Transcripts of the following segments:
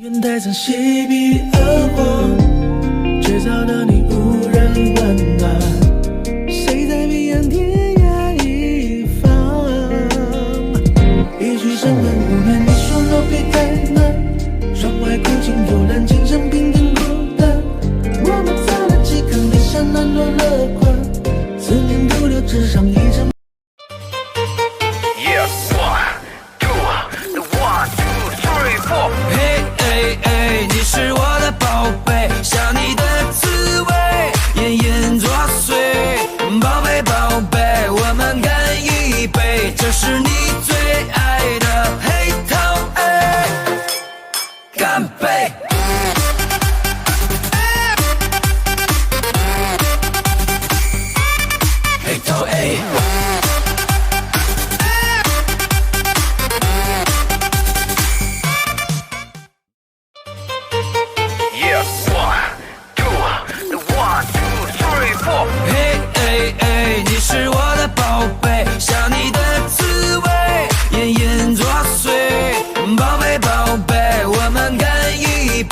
愿带着嬉皮而活，绝招的你无人问暖，谁在彼岸天涯一方？一曲深恨无怨，你说若别太暖，窗外苦尽幽兰，琴声平等孤单。我们擦了几颗泪，像难落乐观，思念徒留纸上一张。你是我的宝贝，想你的滋味，隐隐作祟。宝贝宝贝，我们干一杯，这是你最爱的黑桃 A， 干杯！黑桃 A。你是我的宝贝，想你的滋味，隐隐作祟。宝贝宝贝，我们干一杯。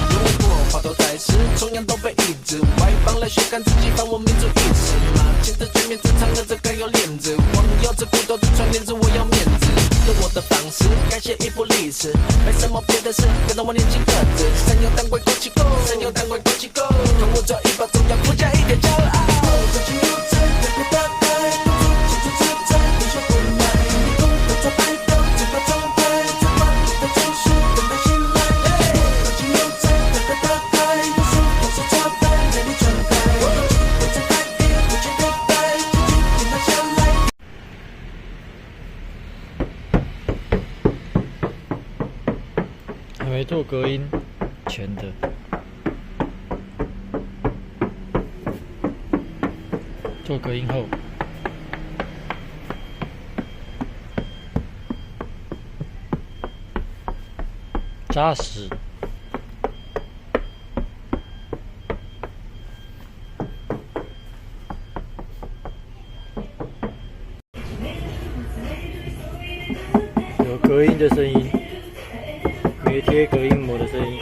如果话都在时，同样都被抑制。外放了血看自己放我民族意识。马前的全面正常的这该有链子，网友这骨头的传链子，我要面子。用我的方式改写一部历史，没什么别的事，跟到我年轻个子。三有当归枸杞够，三有当归枸杞够，看我这一把中药，附加一点骄傲。自己又在别个大概，清楚自在，你说不来，你共同做白头，整个状态，在万里的城市等待醒来。自己又在别个大概，有数有手插带，美丽传开，我在改变，不去对待，紧紧地拿下来。还没做隔音，全的。做隔音后，扎实。有隔音的声音，没贴隔音膜的声音。